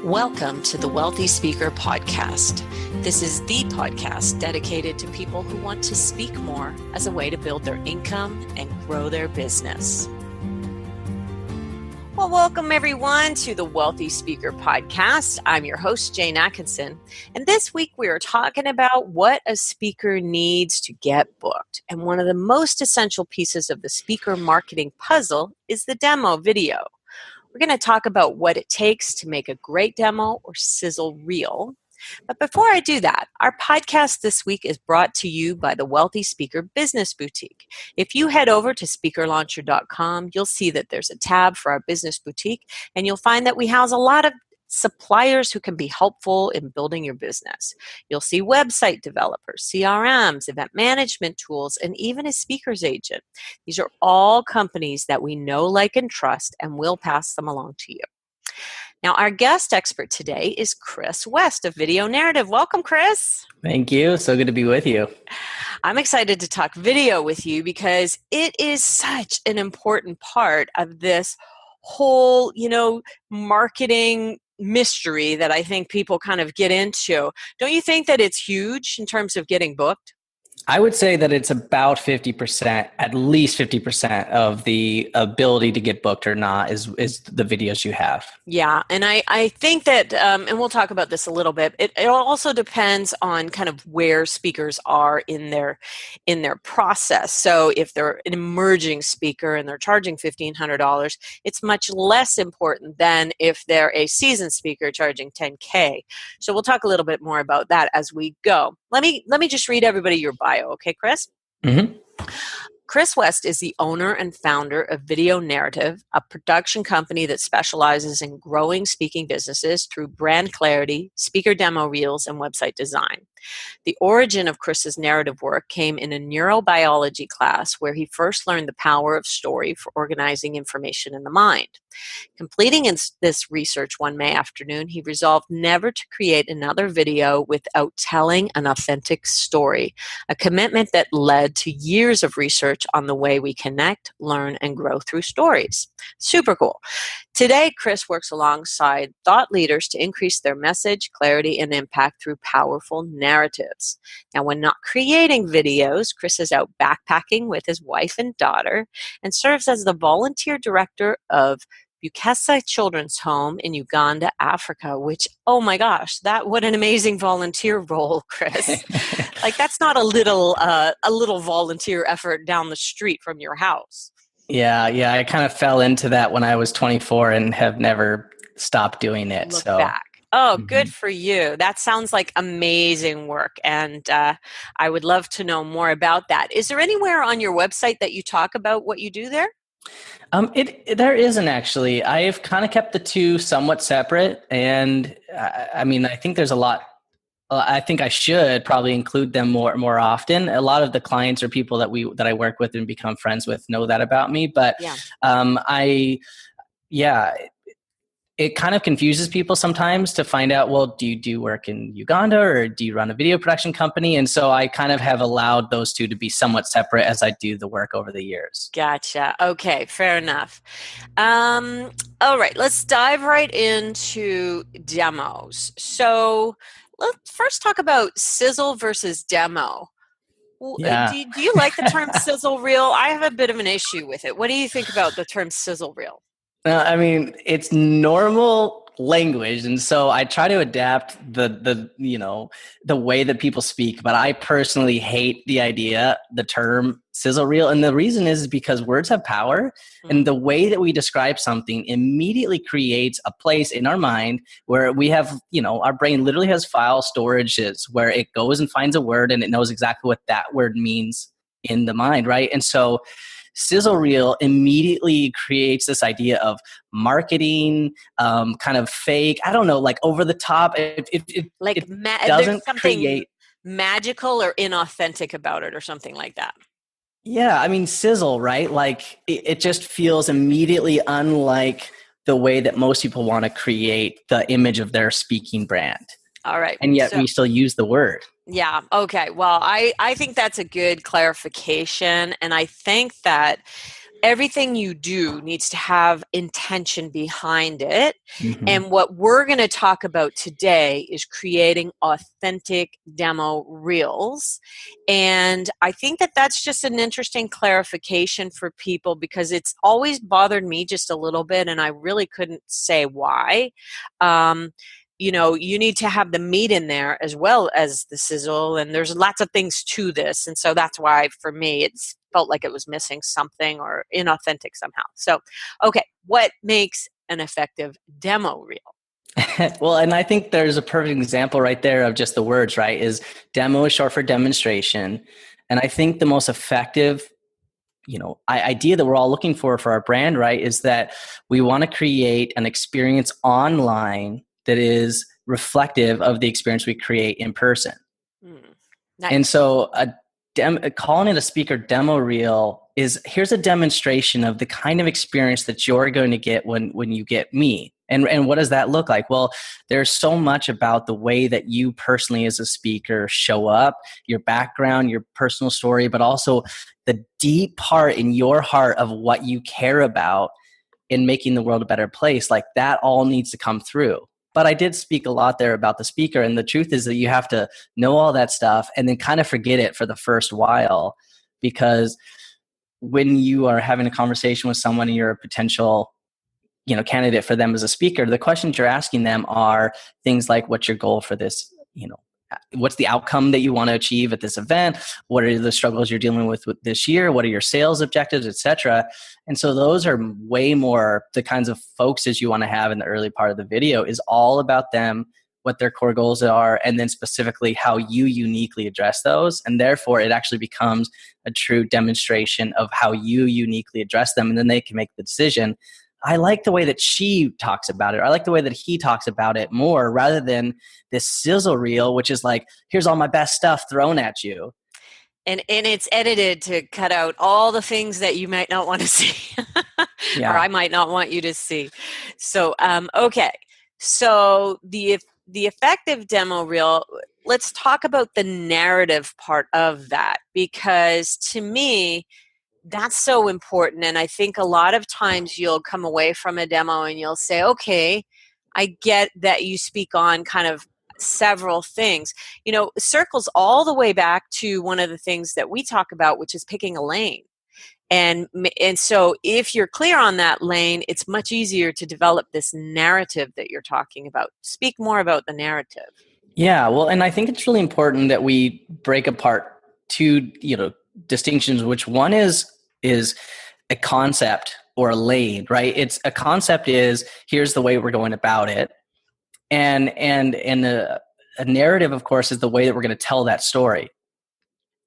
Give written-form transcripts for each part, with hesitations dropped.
Welcome to the Wealthy Speaker Podcast. This is the podcast dedicated to people who want to speak more as a way to build their income and grow their business. Well, welcome everyone to the Wealthy Speaker Podcast. I'm your host, Jane Atkinson. And this week we are talking about what a speaker needs to get booked. And one of the most essential pieces of the speaker marketing puzzle is the demo video. We're going to talk about what it takes to make a great demo or sizzle reel. But before I do that, our podcast this week is brought to you by the Wealthy Speaker Business Boutique. If you head over to speakerlauncher.com, you'll see that there's a tab for our business boutique, and you'll find that we house a lot of suppliers who can be helpful in building your business. You'll see website developers, CRMs, event management tools, and even a speaker's agent. These are all companies that we know, like, and trust, and we'll pass them along to you. Now, our guest expert today is Chris West of Video Narrative. Welcome, Chris. Thank you. So good to be with you. I'm excited to talk video with you because it is such an important part of this whole, marketing mystery that I think people kind of get into. Don't you think that it's huge in terms of getting booked? I would say that it's about 50%, at least 50% of the ability to get booked or not is the videos you have. Yeah. And I think that, and we'll talk about this a little bit, it also depends on kind of where speakers are in their process. So if they're an emerging speaker and they're charging $1,500, it's much less important than if they're a seasoned speaker charging $10K. So we'll talk a little bit more about that as we go. Let me just read everybody your bio, okay, Chris? Mm-hmm. Chris West is the owner and founder of Video Narrative, a production company that specializes in growing speaking businesses through brand clarity, speaker demo reels, and website design. The origin of Chris's narrative work came in a neurobiology class where he first learned the power of story for organizing information in the mind. Completing this research one May afternoon, he resolved never to create another video without telling an authentic story, a commitment that led to years of research on the way we connect, learn, and grow through stories. Super cool. Today, Chris works alongside thought leaders to increase their message, clarity, and impact through powerful narratives. Now, when not creating videos, Chris is out backpacking with his wife and daughter and serves as the volunteer director of Bukesa Children's Home in Uganda, Africa, which, oh my gosh, what an amazing volunteer role, Chris. Like, that's not a little volunteer effort down the street from your house. Yeah. I kind of fell into that when I was 24 and have never stopped doing it. Look back. Oh, good for you. That sounds like amazing work. And I would love to know more about that. Is there anywhere on your website that you talk about what you do there? There isn't actually. I've kind of kept the two somewhat separate. And I think there's a lot. I think I should probably include them more often. A lot of the clients or people that I work with and become friends with know that about me. But it kind of confuses people sometimes to find out, well, do you do work in Uganda or do you run a video production company? And so I kind of have allowed those two to be somewhat separate as I do the work over the years. Gotcha. Okay, fair enough. All right, let's dive right into demos. So let's first talk about sizzle versus demo. Yeah. Do you like the term sizzle reel? I have a bit of an issue with it. What do you think about the term sizzle reel? It's normal language, and so I try to adapt the way that people speak. But I personally hate the term sizzle reel, and the reason is because words have power, and the way that we describe something immediately creates a place in our mind where we have, our brain literally has file storages where it goes and finds a word, and it knows exactly what that word means in the mind, right? And so sizzle reel immediately creates this idea of marketing, kind of fake, I don't know, like over the top. It doesn't create magical or inauthentic about it or something like that. Yeah, sizzle, right? Like it just feels immediately unlike the way that most people want to create the image of their speaking brand. All right. And yet we still use the word. Yeah. Okay. Well, I think that's a good clarification. And I think that everything you do needs to have intention behind it. Mm-hmm. And what we're going to talk about today is creating authentic demo reels. And I think that that's just an interesting clarification for people, because it's always bothered me just a little bit, and I really couldn't say why. You need to have the meat in there as well as the sizzle, and there's lots of things to this. And so that's why, for me, it's felt like it was missing something or inauthentic somehow. So, okay, what makes an effective demo reel? Well, and I think there's a perfect example right there of just the words, right? Is demo is short for demonstration. And I think the most effective, idea that we're all looking for our brand, right, is that we want to create an experience online that is reflective of the experience we create in person. Nice. And so calling it a speaker demo reel is, here's a demonstration of the kind of experience that you're going to get when you get me. And what does that look like? Well, there's so much about the way that you personally as a speaker show up, your background, your personal story, but also the deep part in your heart of what you care about in making the world a better place. Like, that all needs to come through. But I did speak a lot there about the speaker. And the truth is that you have to know all that stuff and then kind of forget it for the first while. Because when you are having a conversation with someone and you're a potential candidate for them as a speaker, the questions you're asking them are things like, what's your goal for this? What's the outcome that you want to achieve at this event? What are the struggles you're dealing with this year? What are your sales objectives, etc.? And so those are way more the kinds of focuses you want to have in the early part of the video, is all about them, what their core goals are, and then specifically how you uniquely address those. And therefore, it actually becomes a true demonstration of how you uniquely address them. And then they can make the decision, I like the way that she talks about it, or I like the way that he talks about it more, rather than this sizzle reel, which is like, here's all my best stuff thrown at you. And it's edited to cut out all the things that you might not want to see, or I might not want you to see. So, okay. So the effective demo reel, let's talk about the narrative part of that, because to me, that's so important. And I think a lot of times you'll come away from a demo and you'll say, okay, I get that you speak on kind of several things. Circles all the way back to one of the things that we talk about, which is picking a lane. And so if you're clear on that lane, it's much easier to develop this narrative that you're talking about. Speak more about the narrative. Yeah, well, and I think it's really important that we break apart two, distinctions, which one is a concept or a lane, right? It's a concept is, here's the way we're going about it. And a narrative, of course, is the way that we're going to tell that story.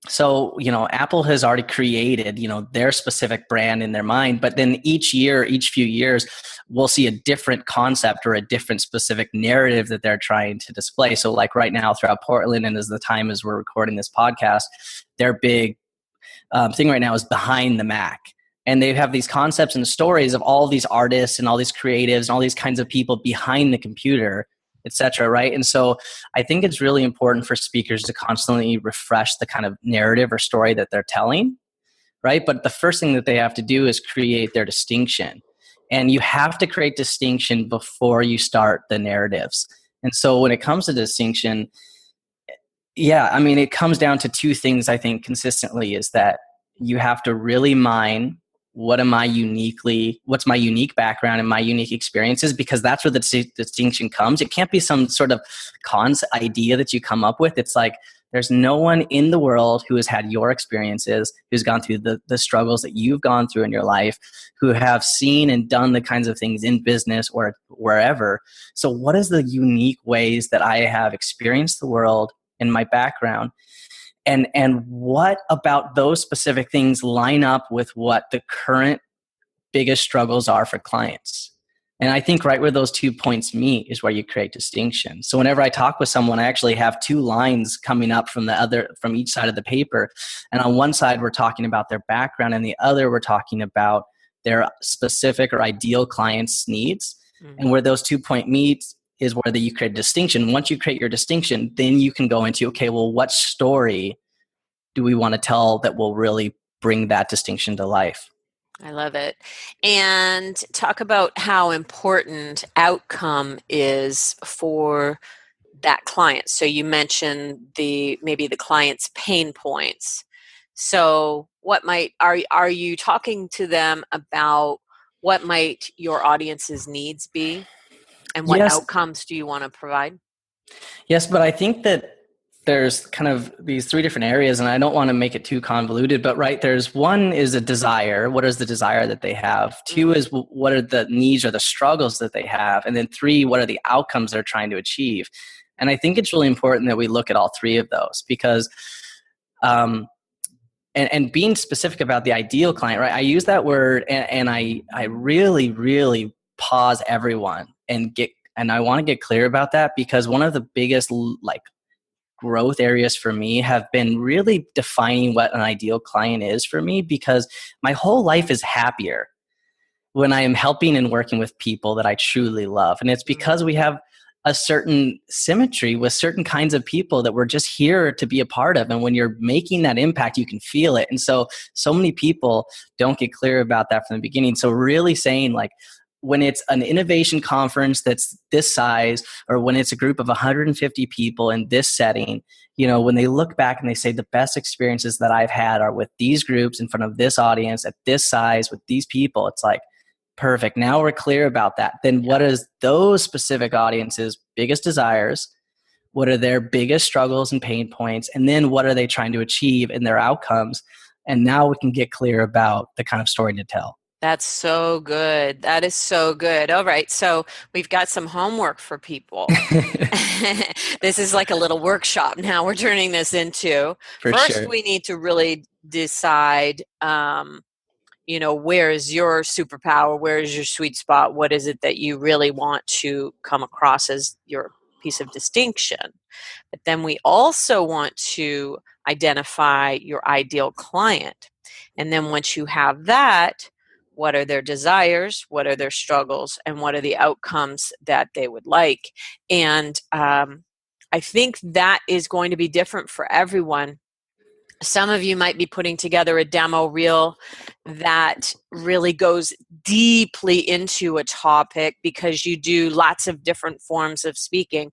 So, Apple has already created, their specific brand in their mind, but then each few years, we'll see a different concept or a different specific narrative that they're trying to display. So like right now throughout Portland, and as we're recording this podcast, their big thing right now is Behind the Mac. And they have these concepts and stories of all these artists and all these creatives and all these kinds of people behind the computer, etc. Right? And so I think it's really important for speakers to constantly refresh the kind of narrative or story that they're telling, right? But the first thing that they have to do is create their distinction. And you have to create distinction before you start the narratives. And so when it comes to distinction, it comes down to two things, I think, consistently, is that you have to really mine what's my unique background and my unique experiences, because that's where the distinction comes. It can't be some sort of idea that you come up with. It's like, there's no one in the world who has had your experiences, who's gone through the struggles that you've gone through in your life, who have seen and done the kinds of things in business or wherever. So what is the unique ways that I have experienced the world in my background? And what about those specific things line up with what the current biggest struggles are for clients? And I think right where those 2 points meet is where you create distinction. So whenever I talk with someone, I actually have two lines coming up from each side of the paper. And on one side, we're talking about their background, and the other, we're talking about their specific or ideal client's needs. Mm-hmm. And where those 2 points meet is where you create a distinction. Once you create your distinction, then you can go into, okay, well, what story do we want to tell that will really bring that distinction to life? I love it. And talk about how important outcome is for that client. So you mentioned maybe the client's pain points. So what might are you talking to them about what might your audience's needs be and what Yes, outcomes do you want to provide? yes, but I think that there's kind of these three different areas, and I don't want to make it too convoluted, but right, there's one is a desire. What is the desire that they have? Two Mm, is what are the needs or the struggles that they have? And then three, what are the outcomes they're trying to achieve? And I think it's really important that we look at all three of those because um, and being specific about the ideal client, right? I use that word and I really, really pause everyone and I want to get clear about that because one of the biggest like growth areas for me have been really defining what an ideal client is for me because my whole life is happier when I am helping and working with people that I truly love. And it's because mm, we have a certain symmetry with certain kinds of people that we're just here to be a part of. And when you're making that impact, you can feel it. And so many people don't get clear about that from the beginning. So really saying like, when it's an innovation conference that's this size, or when it's a group of 150 people in this setting, when they look back and they say the best experiences that I've had are with these groups in front of this audience at this size with these people, it's like, perfect. Now we're clear about that. Then yeah. what is those specific audiences' biggest desires? What are their biggest struggles and pain points? And then what are they trying to achieve in their outcomes? And now we can get clear about the kind of story to tell. That's so good. That is so good. All right. So we've got some homework for people. This is like a little workshop now we're turning this into. For First, sure. we need to really decide, where is your superpower? Where is your sweet spot? What is it that you really want to come across as your piece of distinction? But then we also want to identify your ideal client. And then once you have that, what are their desires? What are their struggles? And what are the outcomes that they would like? And I think that is going to be different for everyone. Some of you might be putting together a demo reel that really goes deeply into a topic because you do lots of different forms of speaking.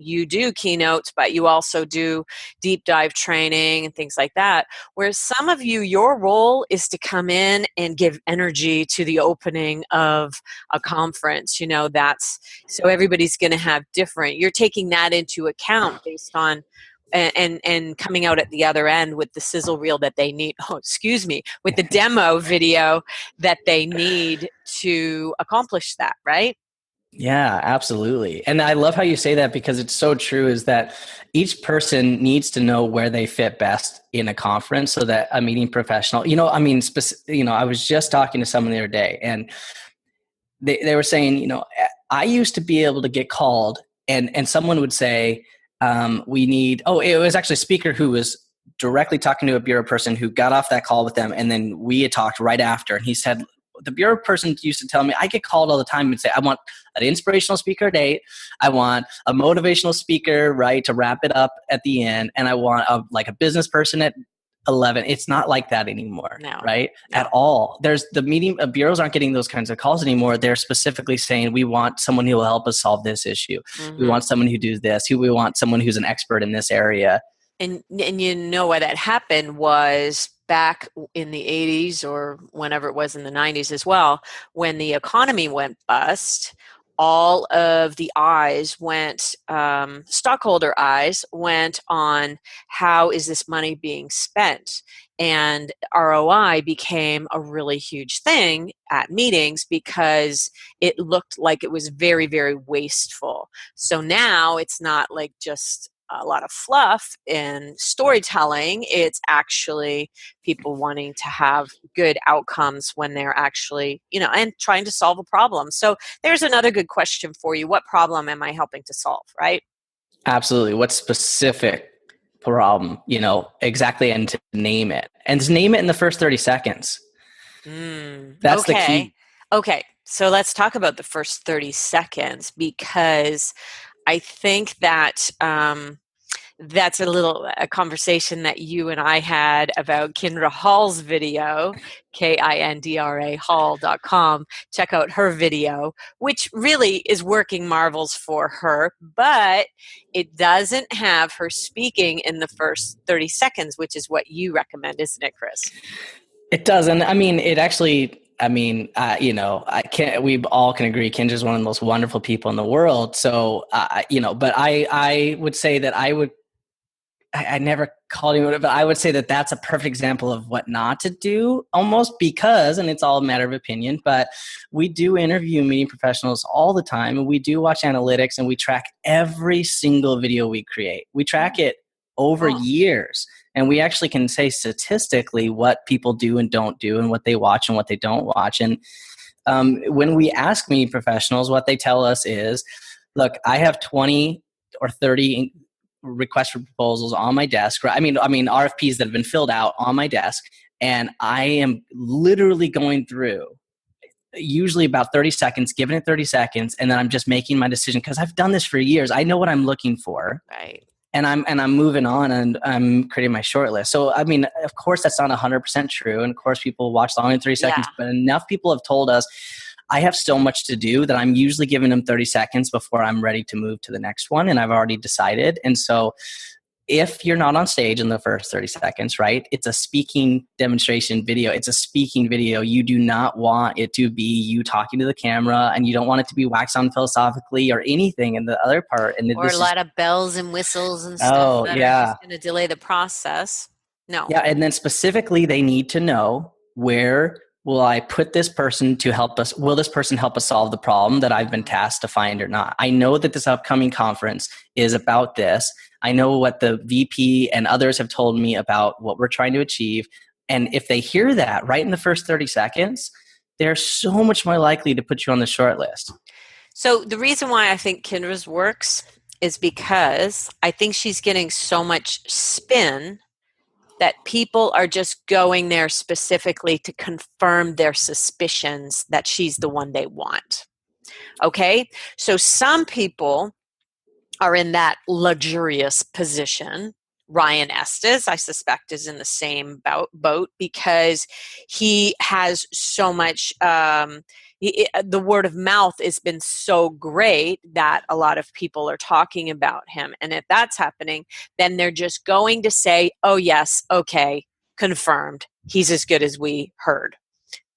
You do keynotes, but you also do deep dive training and things like that. Whereas some of you, your role is to come in and give energy to the opening of a conference. That's so everybody's going to have different. You're taking that into account based on and coming out at the other end with the sizzle reel that they need. Oh, excuse me, with the demo video that they need to accomplish that, right? Yeah, absolutely. And I love how you say that because it's so true is that each person needs to know where they fit best in a conference so that a meeting professional, I was just talking to someone the other day and they were saying, I used to be able to get called and someone would say, it was actually a speaker who was directly talking to a bureau person who got off that call with them. And then we had talked right after. And he said, the bureau person used to tell me, I get called all the time and say, I want an inspirational speaker date. I want a motivational speaker, right, to wrap it up at the end. And I want a business person at 11. It's not like that anymore, No, right? no. At all. There's the meeting bureaus aren't getting those kinds of calls anymore. They're specifically saying, we want someone who will help us solve this issue. We Mm-hmm. want someone who does this. We want someone who's an expert in this area. And you know why that happened was back in the 80s or whenever it was in the 90s as well, when the economy went bust, all of the stockholder eyes went on how is this money being spent? And ROI became a really huge thing at meetings because it looked like it was very, very wasteful. So now it's not like just a lot of fluff in storytelling. It's actually people wanting to have good outcomes when they're actually, and trying to solve a problem. So there's another good question for you. What problem am I helping to solve, right? Absolutely. What specific problem, exactly, and to name it. And to name it in the first 30 seconds. That's the Okay. key. Okay. So let's talk about the first 30 seconds because I think that that's a conversation that you and I had about Kindra Hall's video, Kindra Hall.com. Check out her video, which really is working marvels for her, but it doesn't have her speaking in the first 30 seconds, which is what you recommend, isn't it, Chris? It doesn't. I mean, it actually, I can't, we all can agree Kindra's one of the most wonderful people in the world. So, but I would say that I never called him, but I would say that that's a perfect example of what not to do, almost because, and it's all a matter of opinion, but we do interview meeting professionals all the time, and we do watch analytics, and we track every single video we create. We track it over years, and we actually can say statistically what people do and don't do, and what they watch and what they don't watch. And when we ask meeting professionals, what they tell us is, look, I have 20 or 30 requests for proposals on my desk. I mean RFPs that have been filled out on my desk, and I am literally going through usually about 30 seconds, giving it 30 seconds, and then I'm just making my decision because I've done this for years. I know what I'm looking for. Right. And I'm moving on, and I'm creating my short list. So, I mean, of course that's not 100% true. And of course people watch longer than 30 seconds, but enough people have told us I have so much to do that I'm usually giving them 30 seconds before I'm ready to move to the next one. And I've already decided. And so if you're not on stage in the first 30 seconds, right, it's a speaking demonstration video. It's a speaking video. You do not want it to be you talking to the camera, and you don't want it to be waxed on philosophically or anything in the other part. And or a lot of bells and whistles and stuff that are just going to delay the process. No. Yeah. And then specifically, they need to know, where will I put this person to help us? Will this person help us solve the problem that I've been tasked to find or not? I know that this upcoming conference is about this. I know what the VP and others have told me about what we're trying to achieve. And if they hear that right in the first 30 seconds, they're so much more likely to put you on the short list. So the reason why I think Kindra's works is because I think she's getting so much spin that people are just going there specifically to confirm their suspicions that she's the one they want. Okay? So some people are in that luxurious position. Ryan Estes, I suspect, is in the same boat because he has so much, the word of mouth has been so great that a lot of people are talking about him. And if that's happening, then they're just going to say, oh yes, okay, confirmed. He's as good as we heard.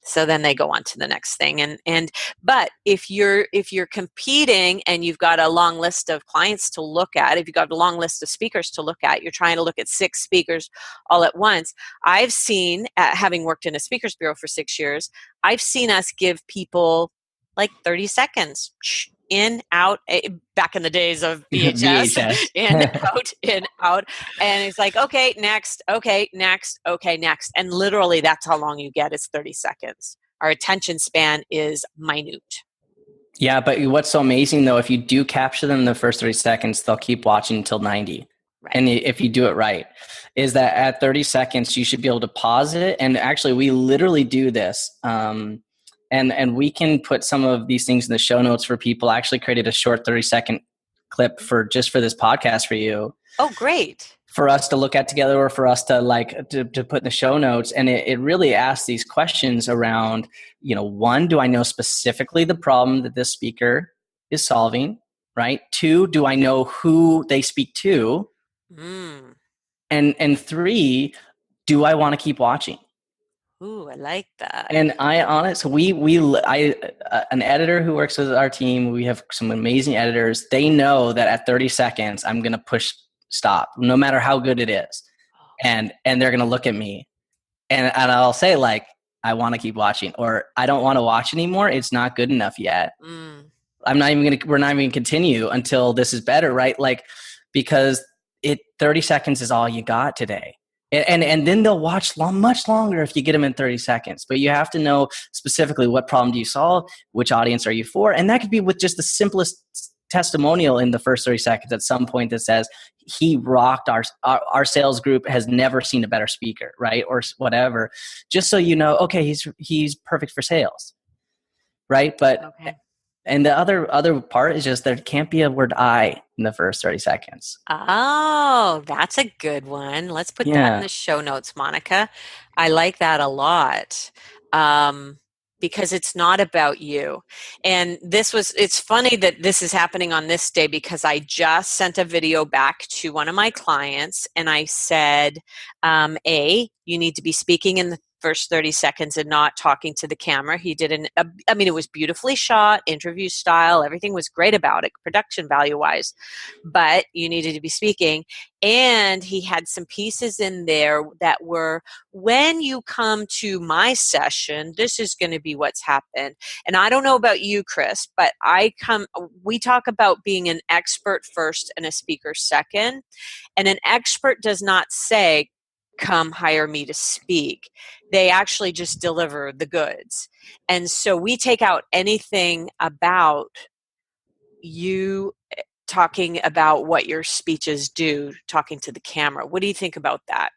So then they go on to the next thing. But if you're competing and you've got a long list of clients to look at, if you've got a long list of speakers to look at, you're trying to look at 6 speakers all at once. I've seen, having worked in a speakers bureau for 6 years, I've seen us give people like 30 seconds. In, out, back in the days of VHS, in, out. And it's like, okay, next, okay, next, okay, next. And literally that's how long you get, is 30 seconds. Our attention span is minute. Yeah, but what's so amazing though, if you do capture them in the first 30 seconds, they'll keep watching until 90. Right. And if you do it right, is that at 30 seconds, you should be able to pause it. And actually, we literally do this. And we can put some of these things in the show notes for people. I actually created a short 30-second clip for this podcast for you. Oh, great. For us to look at together, or for us to to put in the show notes. And it really asks these questions around, one, do I know specifically the problem that this speaker is solving, right? 2, do I know who they speak to? And 3, do I want to keep watching? Ooh, I like that. And an editor who works with our team, we have some amazing editors. They know that at 30 seconds, I'm going to push stop, no matter how good it is. And they're going to look at me and I'll say like, I want to keep watching, or I don't want to watch anymore. It's not good enough yet. We're not even going to continue until this is better. Right. Like, because 30 seconds is all you got today. And then they'll watch much longer if you get them in 30 seconds. But you have to know specifically what problem do you solve, which audience are you for, and that could be with just the simplest testimonial in the first 30 seconds at some point that says he rocked, our sales group has never seen a better speaker, right, or whatever. Just so you know, okay, he's perfect for sales, right? But And the other part is just there can't be a word I in the first 30 seconds. Oh, that's a good one. Let's put that in Yeah. the show notes, Monica. I like that a lot. Um, because it's not about you. And it's funny that this is happening on this day because I just sent a video back to one of my clients and I said, you need to be speaking in the first 30 seconds and not talking to the camera. He did it was beautifully shot, interview style, everything was great about it, production value wise, but you needed to be speaking. And he had some pieces in there that were, when you come to my session, this is going to be what's happened. And I don't know about you, Chris, but we talk about being an expert first and a speaker second. And an expert does not say, come hire me to speak. They actually just deliver the goods. And so we take out anything about you talking about what your speeches do, talking to the camera. What do you think about that?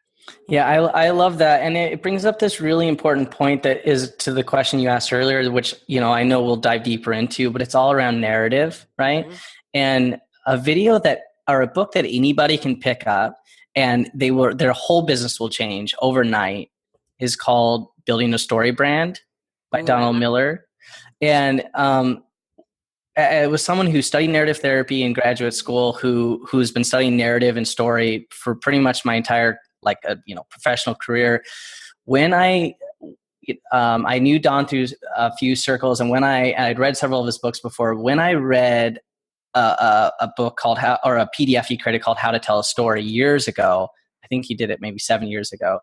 Yeah, I love that. And it brings up this really important point that is to the question you asked earlier, which, I know we'll dive deeper into, but it's all around narrative, right? Mm-hmm. And a video or a book that anybody can pick up and their whole business will change overnight is called Building a Story Brand by Ooh, Donald Miller. And it was someone who studied narrative therapy in graduate school who's been studying narrative and story for pretty much my entire professional career. When I knew Don through a few circles, and when I'd read several of his books before. When I read a book called or a PDF he created called How to Tell a Story years ago, I think he did it maybe 7 years ago,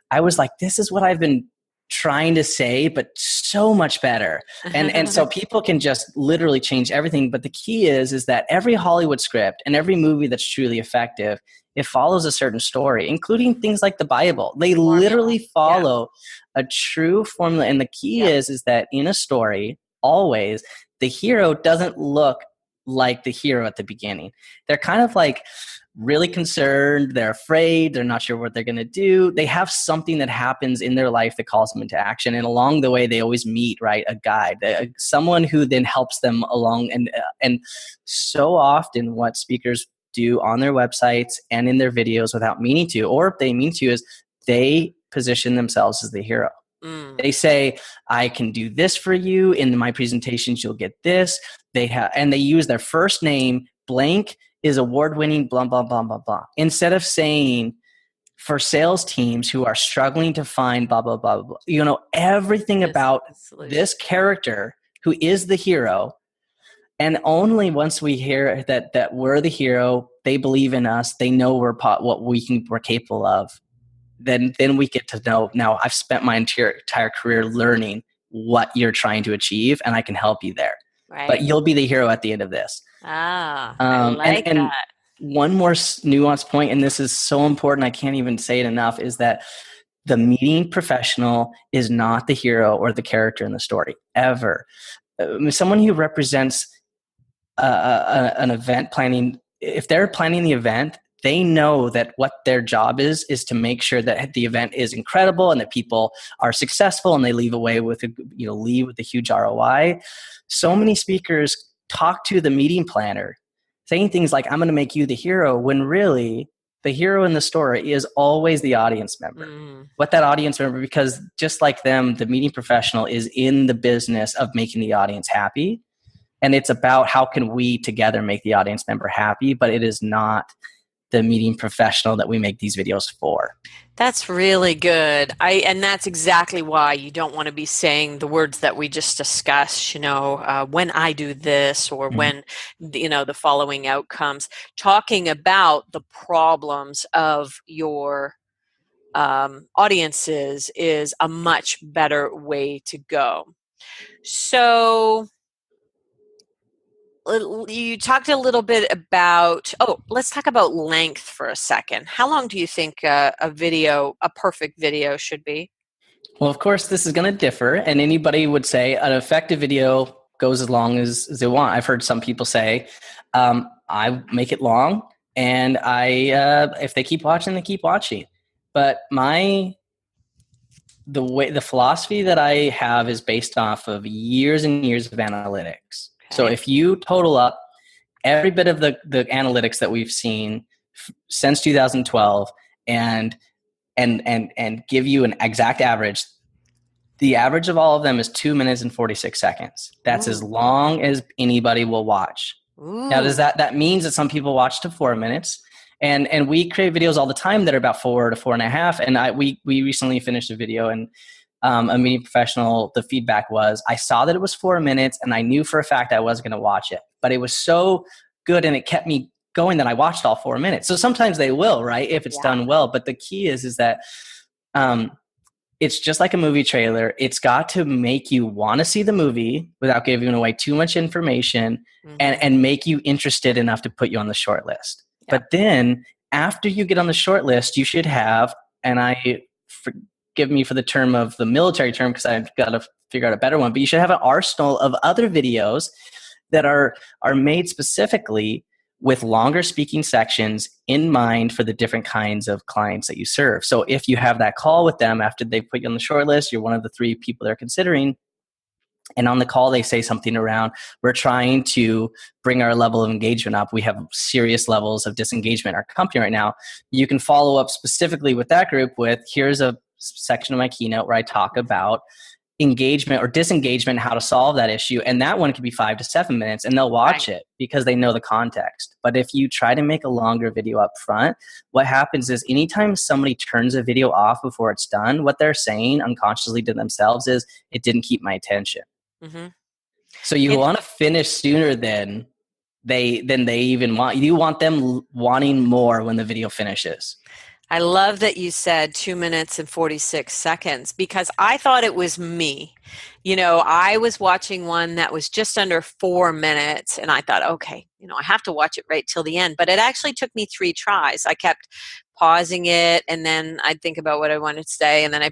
I was like, this is what I've been trying to say, but so much better. And so people can just literally change everything. But the key is that every Hollywood script and every movie that's truly effective, it follows a certain story, including things like the Bible. They literally follow a true formula. And the key is that in a story, always the hero doesn't look like the hero at the beginning. They're kind of like really concerned. They're afraid. They're not sure what they're going to do. They have something that happens in their life that calls them into action. And along the way, they always meet, right, a guide, someone who then helps them along. And so often what speakers do on their websites and in their videos without meaning to, or if they mean to, is they position themselves as the hero. They say, I can do this for you. In my presentations, you'll get this. And they use their first name, blank is award-winning, blah, blah, blah, blah, blah. Instead of saying, for sales teams who are struggling to find blah, blah, blah, blah, everything about this character who is the hero. And only once we hear that we're the hero, they believe in us, they know we're capable of, then we get to know, now I've spent my entire career learning what you're trying to achieve, and I can help you there. Right. But you'll be the hero at the end of this. I like that. One more nuanced point, and this is so important, I can't even say it enough, is that the meeting professional is not the hero or the character in the story, ever. Someone who represents an event planning, if they're planning the event, they know that what their job is to make sure that the event is incredible and that people are successful and they leave away with a huge ROI. So many speakers talk to the meeting planner saying things like, I'm going to make you the hero, when really the hero in the story is always the audience member. What that audience member, because just like them, the meeting professional is in the business of making the audience happy. And it's about how can we together make the audience member happy, but it is not the meeting professional that we make these videos for. That's really good. And that's exactly why you don't want to be saying the words that we just discussed, when I do this, or when, the following outcomes. Talking about the problems of your audiences is a much better way to go. So you talked a little bit about, let's talk about length for a second. How long do you think a perfect video should be? Well, of course, this is going to differ. And anybody would say an effective video goes as long as they want. I've heard some people say, I make it long, and if they keep watching, they keep watching. But the philosophy that I have is based off of years and years of analytics. So Okay. if you total up every bit of the analytics that we've seen since 2012 and give you an exact average, the average of all of them is 2 minutes and 46 seconds. That's as Ooh. long as anybody will watch. Now, does Ooh. that means that some people watch to 4 minutes, and we create videos all the time that are about 4 to 4.5. And we recently finished a video, and a media professional, the feedback was, I saw that it was 4 minutes, and I knew for a fact I was going to watch it, but it was so good and it kept me going that I watched all 4 minutes. So sometimes they will, right, if it's Yeah. done well. But the key is that it's just like a movie trailer. It's got to make you want to see the movie without giving away too much information, and make you interested enough to put you on the short list. Yeah. But then after you get on the short list, you should have, and forgive me for the term of the military term because I've got to figure out a better one, but you should have an arsenal of other videos that are made specifically with longer speaking sections in mind for the different kinds of clients that you serve. So if you have that call with them after they put you on the short list, you're one of the 3 people they're considering, and on the call they say something around, we're trying to bring our level of engagement up. We have serious levels of disengagement in our company right now. You can follow up specifically with that group with, here's a section of my keynote where I talk about engagement or disengagement, how to solve that issue. And that one can be 5 to 7 minutes, and they'll watch it because they know the context. But if you try to make a longer video up front, what happens is anytime somebody turns a video off before it's done, what they're saying unconsciously to themselves is, it didn't keep my attention. Mm-hmm. So you want to finish sooner than they even want. You want them wanting more when the video finishes. I love that you said 2 minutes and 46 seconds because I thought it was me. I was watching one that was just under 4 minutes and I thought, okay, I have to watch it right till the end. But it actually took me 3 tries. I kept pausing it and then I'd think about what I wanted to say and then I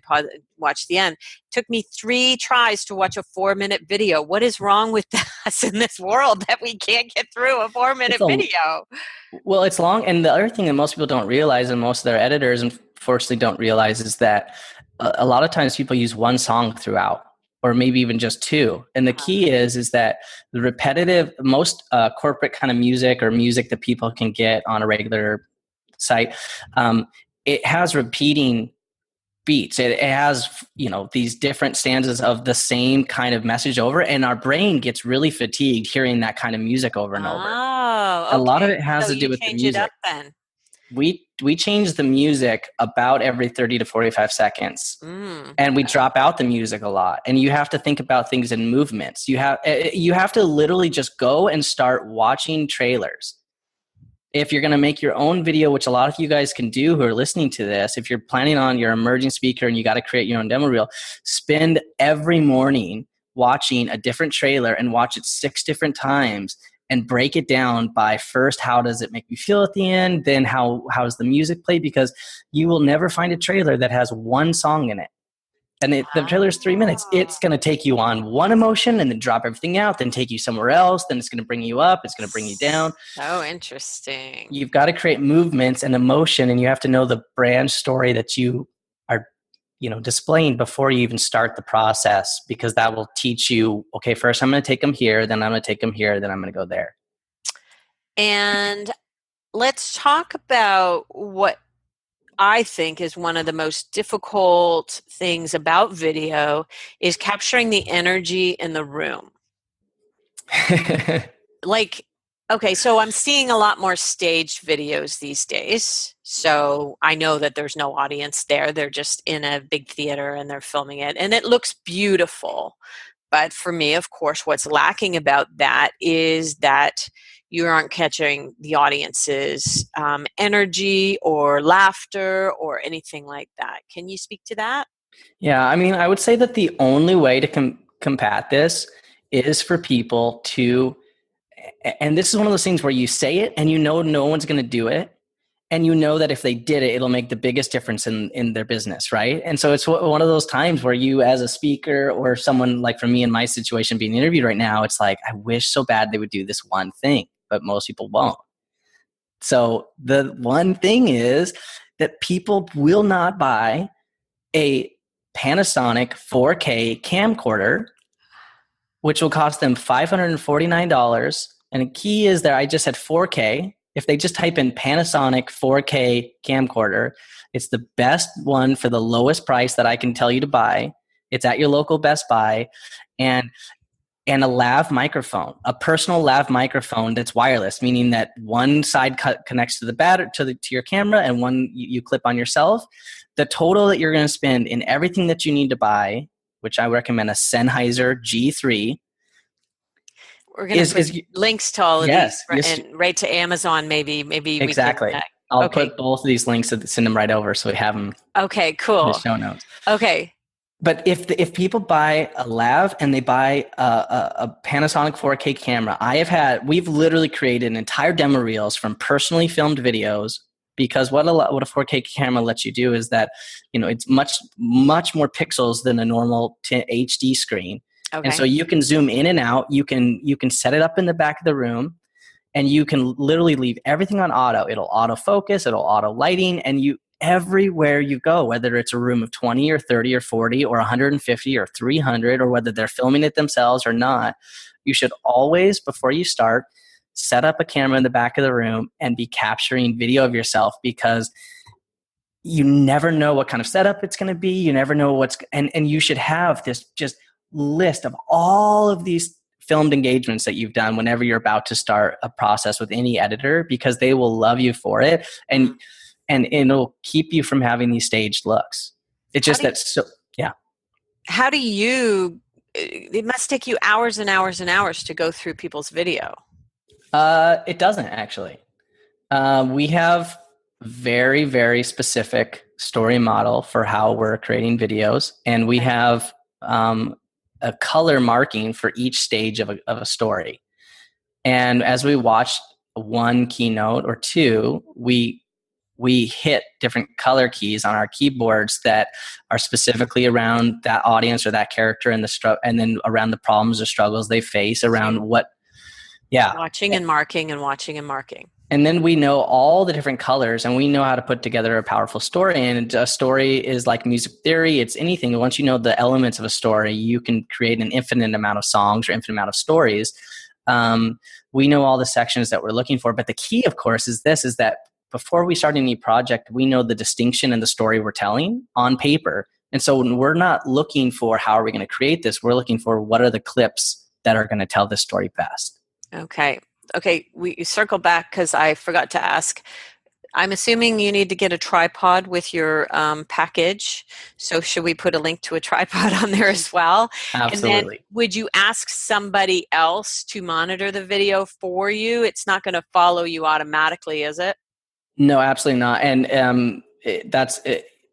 watch the end. It took me 3 tries to watch a 4-minute video. What is wrong with us in this world that we can't get through a 4-minute video? Well, it's long. And the other thing that most people don't realize, and most of their editors unfortunately don't realize, is that a lot of times people use one song throughout, or maybe even just 2. And the key is that the repetitive, most corporate kind of music or music that people can get on a regular site, it has repeating beats. It has, these different stanzas of the same kind of message over, and our brain gets really fatigued hearing that kind of music over and over. Oh, okay. A lot of it has to do with the music. It up then. We change the music about every 30 to 45 seconds, and we drop out the music a lot. And you have to think about things in movements. You have to literally just go and start watching trailers. If you're going to make your own video, which a lot of you guys can do who are listening to this, if you're planning on your emerging speaker and you got to create your own demo reel, spend every morning watching a different trailer and watch it 6 different times and break it down by, first, how does it make you feel at the end? Then how's the music play? Because you will never find a trailer that has one song in it. And the trailer is 3 minutes. It's going to take you on one emotion and then drop everything out, then take you somewhere else. Then it's going to bring you up. It's going to bring you down. So interesting. You've got to create movements and emotion, and you have to know the brand story that you are, displaying before you even start the process, because that will teach you, okay, first I'm going to take them here, then I'm going to take them here, then I'm going to go there. And let's talk about what I think is one of the most difficult things about video is capturing the energy in the room. Okay, so I'm seeing a lot more staged videos these days. So I know that there's no audience there. They're just in a big theater and they're filming it. And it looks beautiful. But for me, of course, what's lacking about that is that you aren't catching the audience's energy or laughter or anything like that. Can you speak to that? Yeah, I would say that the only way to combat this is for people to, and this is one of those things where you say it and no one's going to do it. And that if they did it, it'll make the biggest difference in their business, right? And so it's one of those times where you, as a speaker or someone like for me in my situation being interviewed right now, it's like, I wish so bad they would do this one thing, but most people won't. So the one thing is that people will not buy a Panasonic 4K camcorder which will cost them $549. And the key is that I just said 4K. If they just type in Panasonic 4K camcorder, it's the best one for the lowest price that I can tell you to buy. It's at your local Best Buy. And a lav microphone, a personal lav microphone that's wireless, meaning that one side connects to the battery to your camera, and one you clip on yourself. The total that you're going to spend in everything that you need to buy, which I recommend a Sennheiser G3. We're going to put links to all of these and right to Amazon. Maybe exactly. I'll put both of these links and send them right over so we have them. Okay, cool. In the show notes. Okay. But if people buy a lav and they buy a Panasonic 4K camera, we've literally created an entire demo reels from personally filmed videos, because what a 4K camera lets you do is that, it's much more pixels than a normal HD screen. Okay. And so you can zoom in and out. You can set it up in the back of the room, and you can literally leave everything on auto. It'll autofocus, it'll auto lighting, and everywhere you go, whether it's a room of 20 or 30 or 40 or 150 or 300, or whether they're filming it themselves or not, you should always, before you start, set up a camera in the back of the room and be capturing video of yourself, because you never know what kind of setup it's going to be. You never know and you should have this just list of all of these filmed engagements that you've done whenever you're about to start a process with any editor, because they will love you for it. And it'll keep you from having these staged looks. It's just yeah. How do you, it must take you hours and hours and hours to go through people's video. It doesn't actually. We have very, very specific story model for how we're creating videos. And we have a color marking for each stage of a story. And as we watch one keynote or two, we hit different color keys on our keyboards that are specifically around that audience or that character and and then around the problems or struggles they face around watching and marking and watching and marking. And then we know all the different colors, and we know how to put together a powerful story. And a story is like music theory. It's anything. Once you know the elements of a story, you can create an infinite amount of songs or infinite amount of stories. We know all the sections that we're looking for. But the key, of course, is that before we start any project, we know the distinction in the story we're telling on paper. And so when we're not looking for how are we going to create this, we're looking for what are the clips that are going to tell this story best. Okay, we circle back because I forgot to ask. I'm assuming you need to get a tripod with your package. So should we put a link to a tripod on there as well? Absolutely. And then would you ask somebody else to monitor the video for you? It's not going to follow you automatically, is it? No, absolutely not. And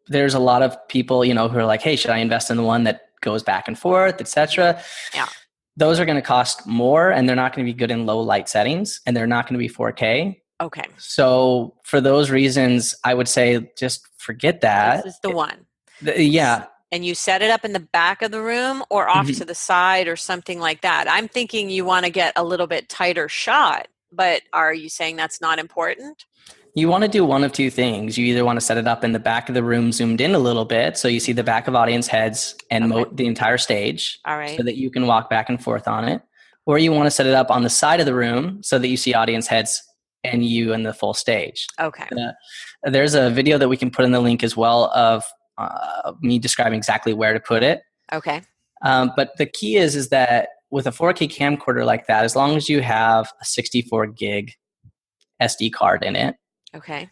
there's a lot of people, who are like, hey, should I invest in the one that goes back and forth, etc.? Yeah. Those are going to cost more, and they're not going to be good in low light settings, and they're not going to be 4K. Okay. So for those reasons, I would say just forget that. This is the one. Yeah. And you set it up in the back of the room or off to the side or something like that. I'm thinking you want to get a little bit tighter shot, but are you saying that's not important? You want to do one of two things. You either want to set it up in the back of the room, zoomed in a little bit, so you see the back of audience heads and the entire stage, all right, so that you can walk back and forth on it. Or you want to set it up on the side of the room so that you see audience heads and you and the full stage. Okay. There's a video that we can put in the link as well of me describing exactly where to put it. Okay. But the key is that with a 4K camcorder like that, as long as you have a 64 gig SD card in it, okay,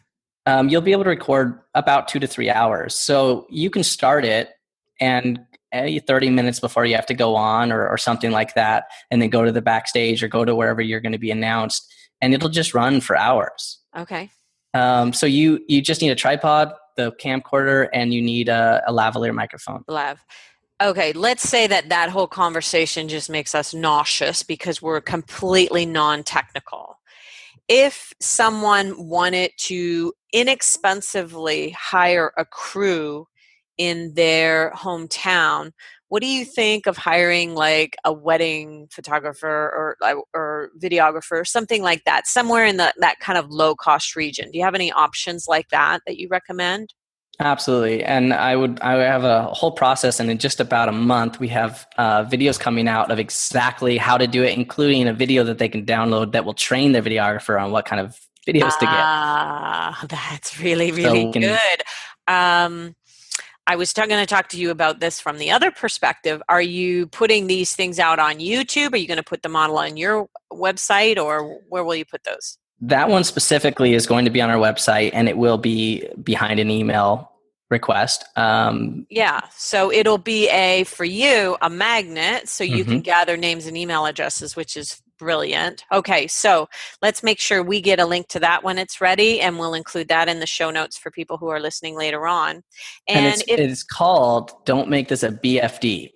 you'll be able to record about 2 to 3 hours. So you can start it and 30 minutes before you have to go on or something like that, and then go to the backstage or go to wherever you're going to be announced, and it'll just run for hours. Okay. So you just need a tripod, the camcorder, and you need a lavalier microphone. Okay, let's say that whole conversation just makes us nauseous because we're completely non-technical. If someone wanted to inexpensively hire a crew in their hometown, what do you think of hiring like a wedding photographer or videographer or something like that, somewhere in that kind of low cost region? Do you have any options like that you recommend? Absolutely. And I would have a whole process. And in just about a month, we have videos coming out of exactly how to do it, including a video that they can download that will train their videographer on what kind of videos to get. Ah, that's really, So really we can, good. Um, I was going to talk to you about this from the other perspective. Are you putting these things out on YouTube? Are you going to put them on your website, or where will you put those? that one specifically is going to be on our website, and it will be behind an email request. Yeah, so it'll be for you, a magnet, so you can Mhm. gather names and email addresses, which is brilliant. Okay, so let's make sure we get a link to that when it's ready, and we'll include that in the show notes for people who are listening later on. And And if it's called "Don't Make This a BFD,"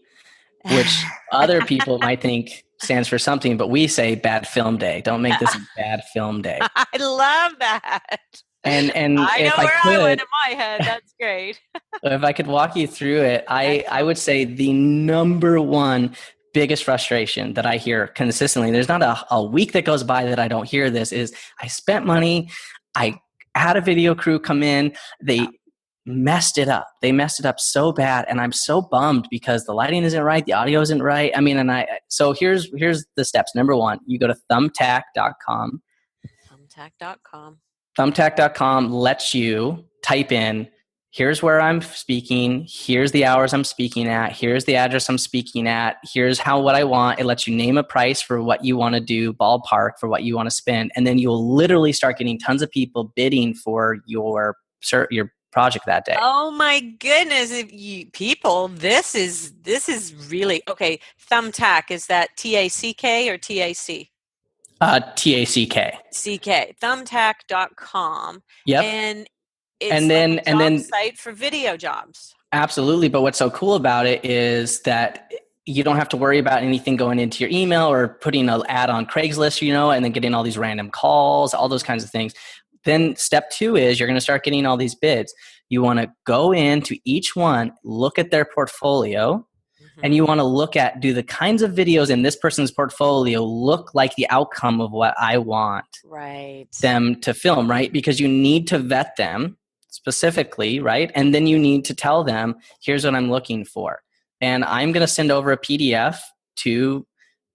which other people might think stands for something, but we say "Bad Film Day." Don't make this a bad film day. I love that. And I know if I where I went could, in my head. That's great. if I could walk you through it, I Excellent. would say the number one biggest frustration that I hear consistently, there's not a week that goes by that I don't hear this, is I spent money, I had a video crew come in, Yeah. they messed it up. They messed it up so bad, and I'm so bummed because the lighting isn't right, the audio isn't right. I mean, and so here's the steps. Number one, you go to thumbtack.com. Thumbtack.com. Thumbtack.com lets you type in, here's where I'm speaking, here's the hours I'm speaking at, here's the address I'm speaking at, here's what I want. It lets you name a price for what you want to do, ballpark for what you want to spend, and then you'll literally start getting tons of people bidding for your project that day. Oh my goodness! If you people, this is really okay. Thumbtack, is that TACK or TAC? TACK. CK. Thumbtack.com, Yep. and it's And like then a job site for video jobs. absolutely. But what's so cool about it is that you don't have to worry about anything going into your email or putting an ad on Craigslist, and then getting all these random calls, all those kinds of things. Then step two is you're going to start getting all these bids. You want to go into each one, look at their portfolio, and Mm-hmm. you want to look at, do the kinds of videos in this person's portfolio look like the outcome of what I want Right. them to film, right? Because you need to vet them specifically, right? And then you need to tell them, here's what I'm looking for. And I'm going to send over a PDF to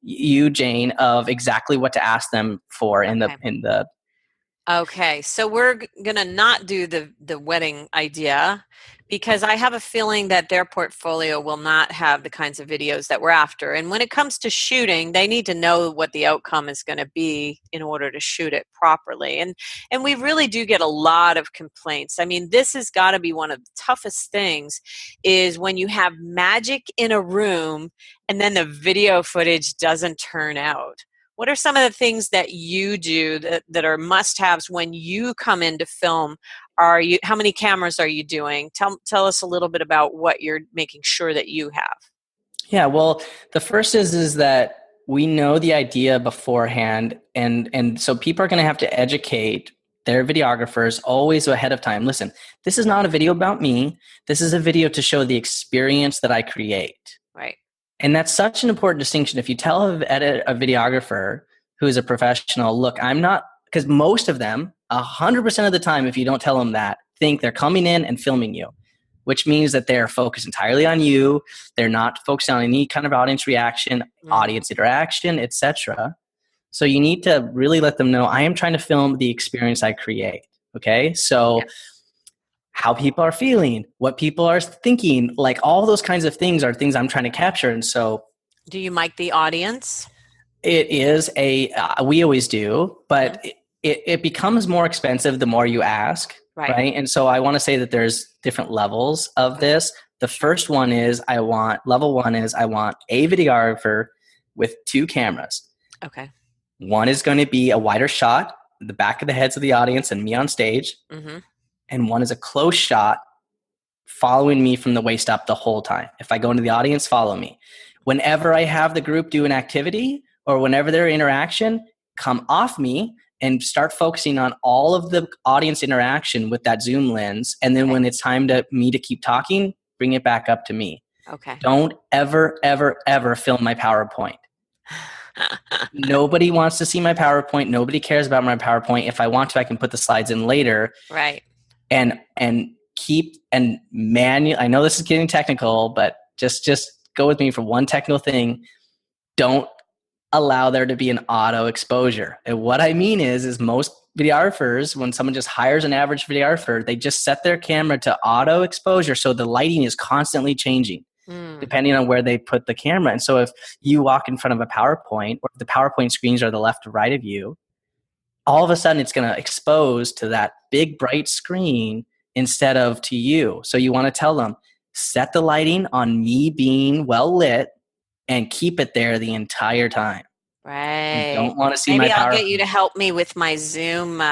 you, Jane, of exactly what to ask them for Okay. in the Okay, so we're gonna not do the wedding idea because I have a feeling that their portfolio will not have the kinds of videos that we're after. And when it comes to shooting, they need to know what the outcome is going to be in order to shoot it properly. And we really do get a lot of complaints. I mean, this has got to be one of the toughest things is when you have magic in a room and then the video footage doesn't turn out. What are some of the things that you do that are must-haves when you come in to film? How many cameras are you doing? Tell us a little bit about what you're making sure that you have. Yeah, well, the first is that we know the idea beforehand, and so people are going to have to educate their videographers always ahead of time. Listen, this is not a video about me. This is a video to show the experience that I create. Right. And that's such an important distinction. If you tell a videographer who is a professional, look, I'm not, because most of them, 100% of the time, if you don't tell them that, think they're coming in and filming you, which means that they're focused entirely on you. They're not focused on any kind of audience reaction, audience interaction, etc. So you need to really let them know, I am trying to film the experience I create. Okay. So Yeah. how people are feeling, what people are thinking, like all those kinds of things are things I'm trying to capture. And so Do you mic the audience? it is we always do, but it becomes more expensive the more you ask. Right. Right. And so I want to say that there's different levels of this. The first one is level one is I want a videographer with two cameras. Okay. One is going to be a wider shot, the back of the heads of the audience and me on stage. Mm-hmm. And one is a close shot following me from the waist up the whole time. If I go into the audience, follow me. Whenever I have the group do an activity or whenever their interaction, come off me and start focusing on all of the audience interaction with that zoom lens. And then when it's time to me to keep talking, bring it back up to me. Okay. Don't ever, ever, ever film my PowerPoint. Nobody wants to see my PowerPoint. Nobody cares about my PowerPoint. If I want to, I can put the slides in later. Right. And keep and manual. I know this is getting technical, but just go with me for one technical thing. Don't allow there to be an auto exposure. And what I mean is most videographers, when someone just hires an average videographer, they just set their camera to auto exposure. So the lighting is constantly changing depending on where they put the camera. And so if you walk in front of a PowerPoint, or if the PowerPoint screens are the left or right of you, all of a sudden it's going to expose to that big bright screen instead of to you. So you want to tell them, set the lighting on me being well lit and keep it there the entire time. Right. You don't want to see Maybe my I'll get you to help me with my Zoom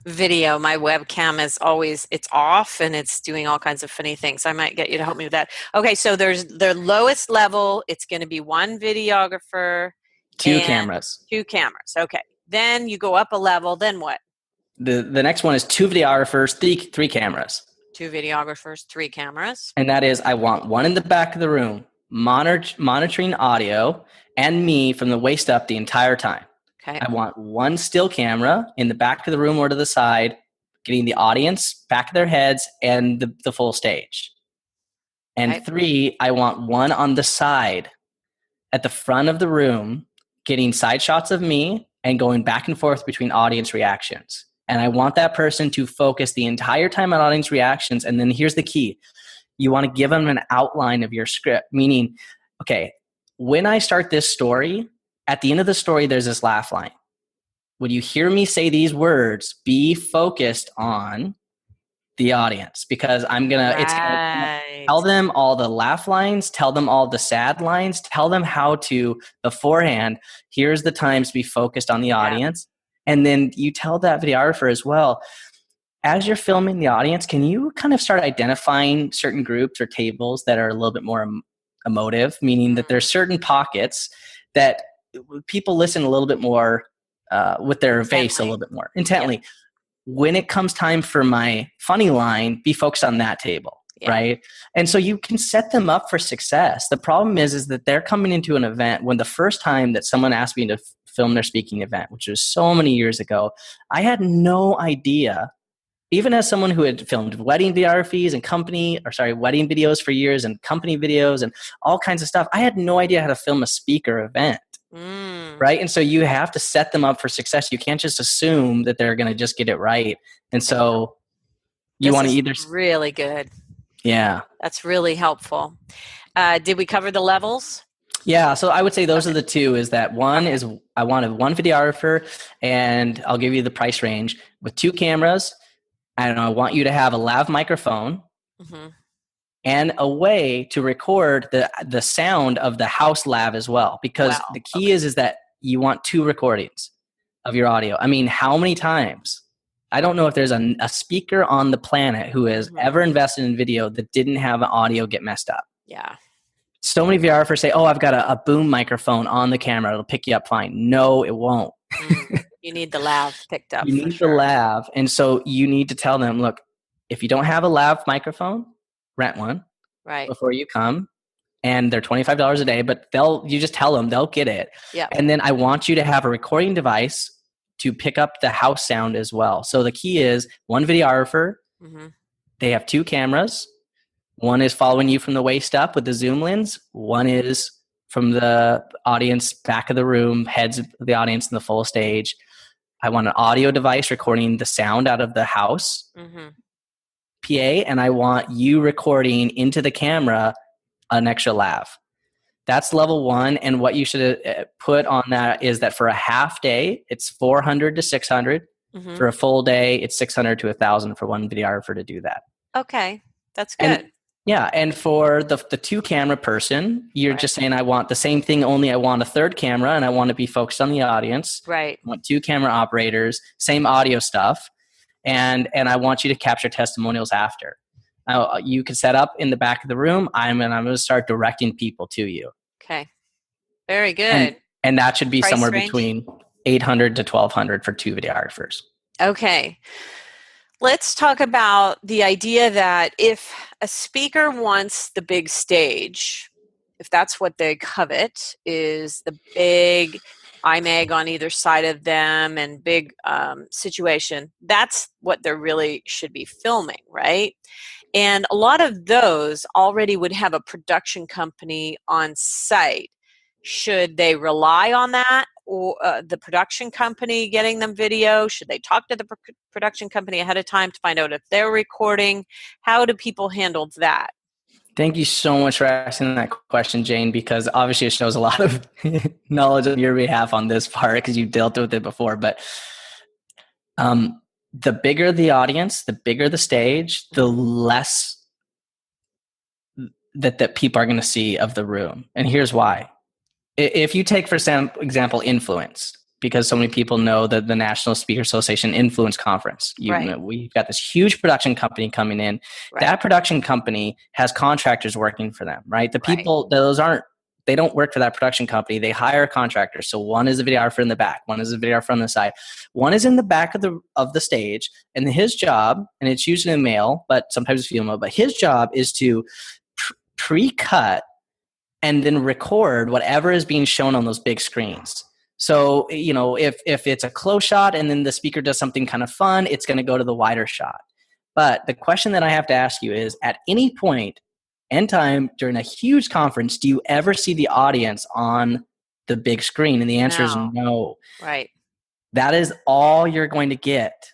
video. My webcam is always, it's off and it's doing all kinds of funny things. I might get you to help me with that. Okay, so there's the lowest level. It's going to be one videographer. Two cameras. Two cameras. Okay. Then you go up a level. Then what? The next one is two videographers, three cameras. Two videographers, three cameras. And that is, I want one in the back of the room, monitoring audio and me from the waist up the entire time. Okay. I want one still camera in the back of the room or to the side, getting the audience back of their heads and the full stage. And okay. three, I want one on the side at the front of the room, getting side shots of me and going back and forth between audience reactions. And I want that person to focus the entire time on audience reactions. And then here's the key. You want to give them an outline of your script, meaning, okay, when I start this story, at the end of the story, there's this laugh line. When you hear me say these words, be focused on the audience, because I'm going to, it's going to tell them all the laugh lines, tell them all the sad lines, tell them how to beforehand, here's the times to be focused on the audience. And then you tell that videographer as well, as you're filming the audience, can you kind of start identifying certain groups or tables that are a little bit more emotive, meaning that there's certain pockets that people listen a little bit more with their face a little bit more intently. Yeah. When it comes time for my funny line, be focused on that table, right? And so you can set them up for success. The problem is that they're coming into an event when the first time that someone asked me to film their speaking event, which was so many years ago, I had no idea. Even as someone who had filmed wedding videographies and wedding videos for years and company videos and all kinds of stuff, I had no idea how to film a speaker event, right? And so you have to set them up for success. You can't just assume that they're going to just get it right. And so you want to either... really good. Yeah. That's really helpful. Did we cover the levels? Yeah, so I would say those are the two. Is that one is I wanted one videographer, and I'll give you the price range with two cameras. And I want you to have a lav microphone and a way to record the sound of the house lav as well. Because the key is that you want two recordings of your audio. I mean, how many times? I don't know if there's a speaker on the planet who has ever invested in video that didn't have an audio get messed up. Yeah. So many videographers say, oh, I've got a boom microphone on the camera. It'll pick you up fine. No, it won't. You need the lav picked up. You need the lav. And so you need to tell them, look, if you don't have a lav microphone, rent one before you come. And they're $25 a day, but you just tell them, they'll get it. Yeah. And then I want you to have a recording device to pick up the house sound as well. So the key is one videographer. They have two cameras. One is following you from the waist up with the zoom lens. One is from the audience, back of the room, heads of the audience in the full stage. I want an audio device recording the sound out of the house PA, and I want you recording into the camera an extra lav. That's level one. And what you should put on that is that for a half day, it's 400 to 600. For a full day, it's 600 to 1,000 for one videographer to do that. Okay, that's good. And for the two camera person, you're just saying, I want the same thing, only I want a third camera and I want to be focused on the audience. Right. I want two camera operators, same audio stuff. And I want you to capture testimonials after. Now, you can set up in the back of the room. I'm going to start directing people to you. Okay. Very good. And that should be price somewhere range? Between 800 to 1,200 for two videographers. Okay. Let's talk about the idea that if a speaker wants the big stage, if that's what they covet, is the big IMAG on either side of them and big situation, that's what they really should be filming, right? And a lot of those already would have a production company on site. Should they rely on that, or the production company getting them video? Should they talk to the production company ahead of time to find out if they're recording? How do people handle that? Thank you so much for asking that question, Jane, because obviously it shows a lot of knowledge on your behalf on this part because you've dealt with it before. But the bigger the audience, the bigger the stage, the less that people are going to see of the room. And here's why. If you take, for example, Influence, because so many people know that the National Speaker Association Influence Conference, we've got this huge production company coming in. Right. That production company has contractors working for them, right? The people, they don't work for that production company. They hire contractors. So one is a videographer in the back, one is a videographer on the side, one is in the back of the stage, and his job, and it's usually a male, but sometimes it's female, but his job is to pre-cut and then record whatever is being shown on those big screens. So, if it's a close shot and then the speaker does something kind of fun, it's going to go to the wider shot. But the question that I have to ask you is, at any point in time during a huge conference, do you ever see the audience on the big screen? And the answer is no. Right. That is all you're going to get.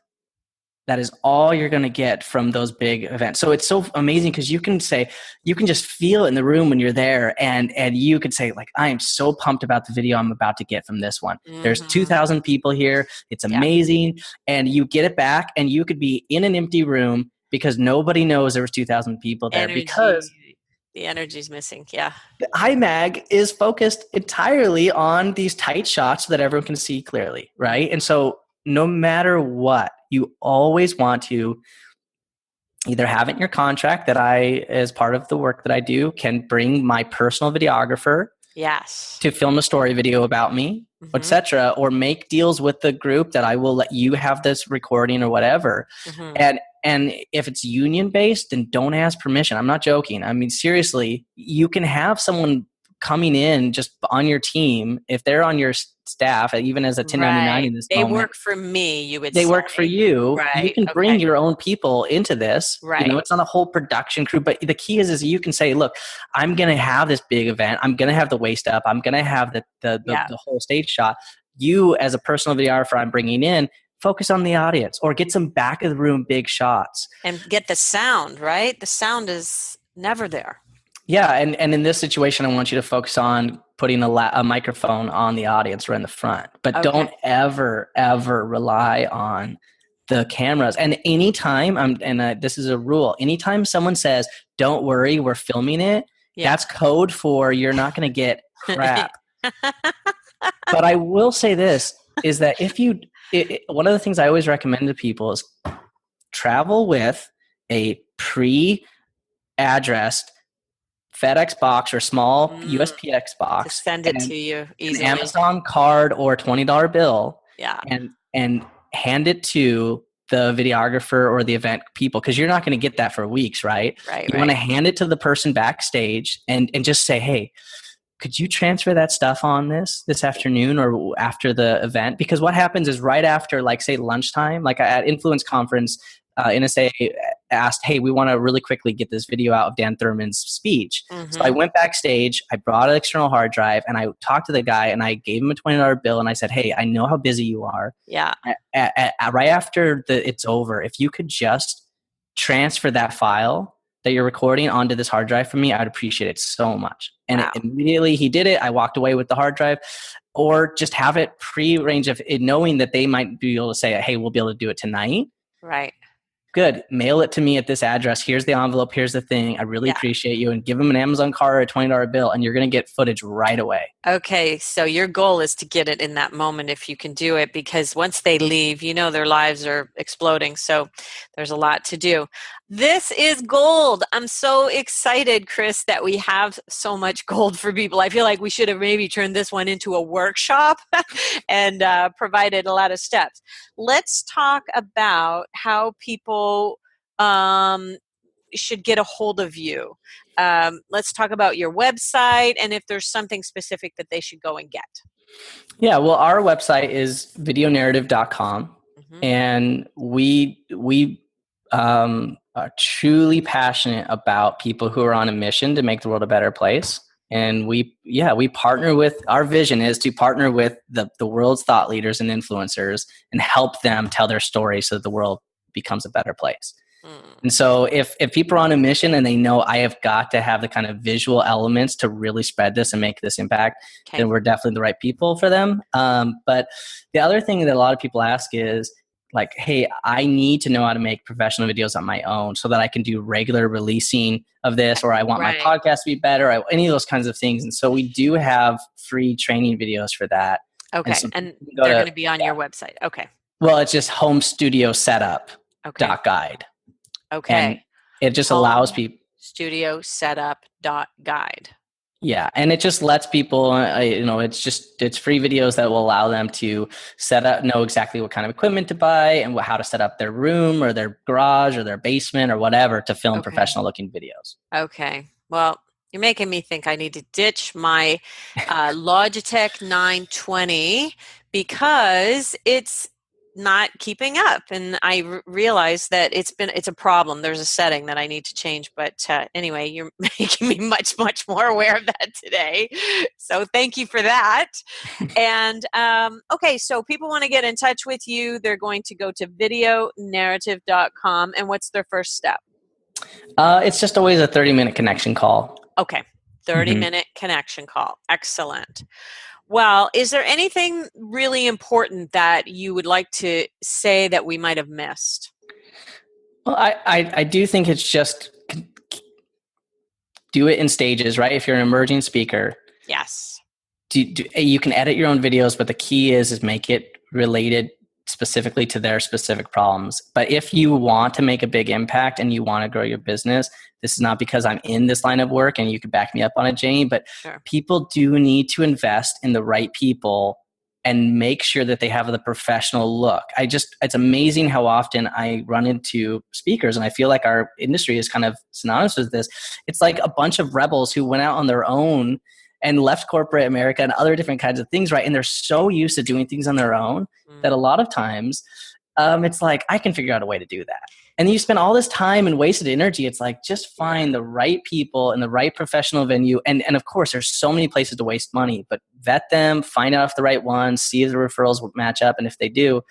That is all you're going to get from those big events. So it's so amazing because you can just feel it in the room when you're there, and you could say, like, I am so pumped about the video I'm about to get from this one. Mm-hmm. There's 2,000 people here. It's amazing. Yeah. And you get it back, and you could be in an empty room because nobody knows there was 2,000 people there because the energy's missing. Yeah. The IMAG is focused entirely on these tight shots so that everyone can see clearly, right? And so no matter what, you always want to either have it in your contract that I, as part of the work that I do, can bring my personal videographer to film a story video about me, etc., or make deals with the group that I will let you have this recording or whatever. And if it's union based, then don't ask permission. I'm not joking. I mean, seriously, you can have someone coming in just on your team, if they're on your staff, even as a 1099 in this moment. They work for me, you would say. They say. work for you. Right. You can bring your own people into this. Right. It's not a whole production crew, but the key is you can say, look, I'm going to have this big event. I'm going to have the waist up. I'm going to have the whole stage shot. You, as a personal videographer I'm bringing in, focus on the audience or get some back of the room big shots. And get the sound, right? The sound is never there. Yeah, and in this situation, I want you to focus on putting a microphone on the audience or in the front. But don't ever, ever rely on the cameras. And anytime, this is a rule, anytime someone says, don't worry, we're filming it, that's code for you're not going to get crap. But I will say this, is that one of the things I always recommend to people is travel with a pre-addressed FedEx box or small USPS box. To send it to you easily. An Amazon card or $20 bill. Yeah. And hand it to the videographer or the event people, because you're not going to get that for weeks, right? Right. You want to hand it to the person backstage and just say, hey, could you transfer that stuff on this afternoon or after the event? Because what happens is right after, like, say, lunchtime, like at Influence Conference, NSA asked, hey, we want to really quickly get this video out of Dan Thurman's speech. So I went backstage, I brought an external hard drive, and I talked to the guy, and I gave him a $20 bill, and I said, hey, I know how busy you are. Yeah. Right after it's over, if you could just transfer that file that you're recording onto this hard drive for me, I'd appreciate it so much. And immediately he did it. I walked away with the hard drive. Or just have it pre-arranged of it, knowing that they might be able to say, hey, we'll be able to do it tonight. Right. Good. Mail it to me at this address. Here's the envelope. Here's the thing. I really appreciate you. And give them an Amazon card or a $20 bill, and you're going to get footage right away. Okay. So your goal is to get it in that moment if you can do it, because once they leave, their lives are exploding. So there's a lot to do. This is gold. I'm so excited, Chris, that we have so much gold for people. I feel like we should have maybe turned this one into a workshop and provided a lot of steps. Let's talk about how people should get a hold of you? Let's talk about your website and if there's something specific that they should go and get. Yeah, well, our website is videonarrative.com, Mm-hmm. and we are truly passionate about people who are on a mission to make the world a better place. And we partner with, our vision is to partner with the world's thought leaders and influencers and help them tell their story so that the world becomes a better place. And so if people are on a mission and they know I have got to have the kind of visual elements to really spread this and make this impact, then we're definitely the right people for them. But the other thing that a lot of people ask is like, hey, I need to know how to make professional videos on my own so that I can do regular releasing of this, or I want my podcast to be better, any of those kinds of things. And so we do have free training videos for that. Okay. And they're going to be on your website. Okay. Well, it's just homestudiosetup.guide. Okay. And it just allows people studiosetup.guide. Yeah. And it just lets people, it's free videos that will allow them to set up, know exactly what kind of equipment to buy and how to set up their room or their garage or their basement or whatever to film professional looking videos. Okay. Well, you're making me think I need to ditch my Logitech 920 because it's not keeping up, and I realized that it's a problem. There's a setting that I need to change, but anyway, you're making me much more aware of that today, so thank you for that. And okay, so people want to get in touch with you, they're going to go to videonarrative.com, and what's their first step? It's just always a 30-minute connection call. Okay, 30-minute connection call. Excellent. Well, is there anything really important that you would like to say that we might have missed? Well, I do think it's just do it in stages, right? If you're an emerging speaker. Yes. You can edit your own videos, but the key is make it related specifically to their specific problems. But if you want to make a big impact and you want to grow your business, this is not because I'm in this line of work and you can back me up on it, Jane, but people do need to invest in the right people and make sure that they have the professional look. It's amazing how often I run into speakers, and I feel like our industry is kind of synonymous with this. It's like a bunch of rebels who went out on their own and left corporate America and other different kinds of things, right? And they're so used to doing things on their own that a lot of times it's like, I can figure out a way to do that. And then you spend all this time and wasted energy. It's like, just find the right people and the right professional venue. And of course, there's so many places to waste money, but vet them, find out if the right ones, see if the referrals will match up. And if they do,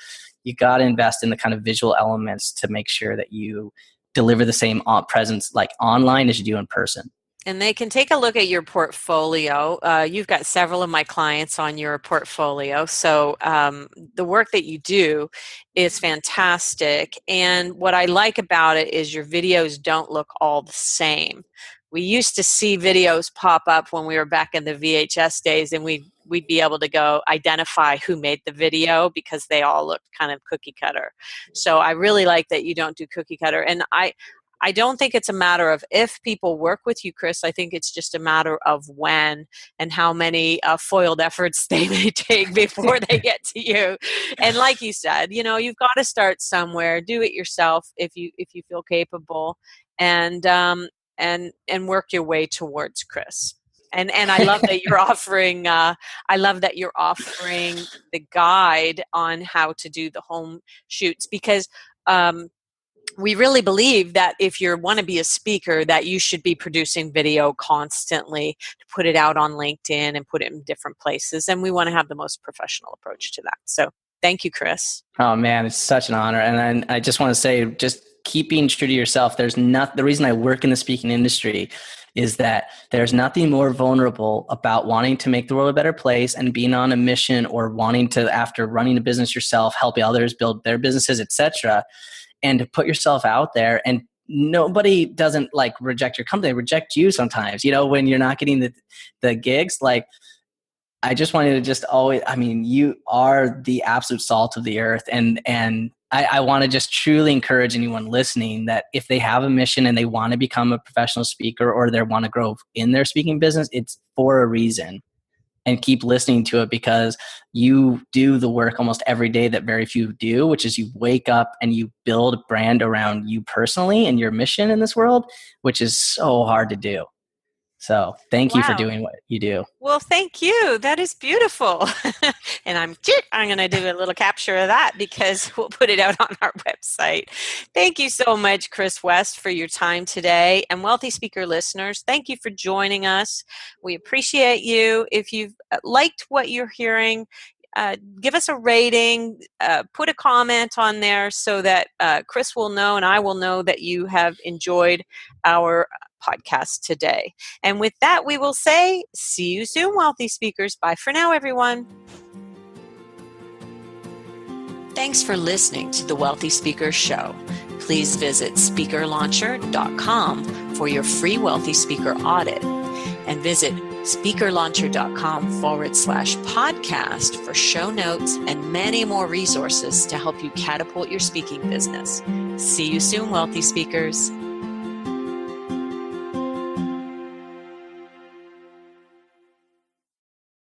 you got to invest in the kind of visual elements to make sure that you deliver the same presence like online as you do in person. And they can take a look at your portfolio. You've got several of my clients on your portfolio. So the work that you do is fantastic. And what I like about it is your videos don't look all the same. We used to see videos pop up when we were back in the VHS days, and we'd be able to go identify who made the video because they all looked kind of cookie cutter. So I really like that you don't do cookie cutter. And I don't think it's a matter of if people work with you, Chris. I think it's just a matter of when and how many foiled efforts they may take before they get to you. And like you said, you've got to start somewhere. Do it yourself if you feel capable, and work your way towards Chris. And I love that you're offering. I love that you're offering the guide on how to do the home shoots because. We really believe that if you want to be a speaker, that you should be producing video constantly to put it out on LinkedIn and put it in different places. And we want to have the most professional approach to that. So thank you, Chris. Oh man, it's such an honor. And I just want to say, just keeping true to yourself. The reason I work in the speaking industry is that there's nothing more vulnerable about wanting to make the world a better place and being on a mission or wanting to, after running a business yourself, help others build their businesses, etc., and to put yourself out there. And nobody doesn't like reject your company, they reject you sometimes, when you're not getting the gigs. Like, I just wanted to you are the absolute salt of the earth. And I want to just truly encourage anyone listening that if they have a mission and they want to become a professional speaker or they want to grow in their speaking business, it's for a reason. and keep listening to it, because you do the work almost every day that very few do, which is you wake up and you build a brand around you personally and your mission in this world, which is so hard to do. So thank you for Wow. doing what you do. Well, thank you. That is beautiful. And I'm going to do a little capture of that because we'll put it out on our website. Thank you so much, Chris West, for your time today. And Wealthy Speaker listeners, thank you for joining us. We appreciate you. If you've liked what you're hearing, give us a rating, put a comment on there so that Chris will know and I will know that you have enjoyed our podcast today. And with that, we will say, see you soon, Wealthy Speakers. Bye for now, everyone. Thanks for listening to the Wealthy Speakers Show. Please visit speakerlauncher.com for your free Wealthy Speaker audit, and visit speakerlauncher.com/podcast for show notes and many more resources to help you catapult your speaking business. See you soon, Wealthy Speakers.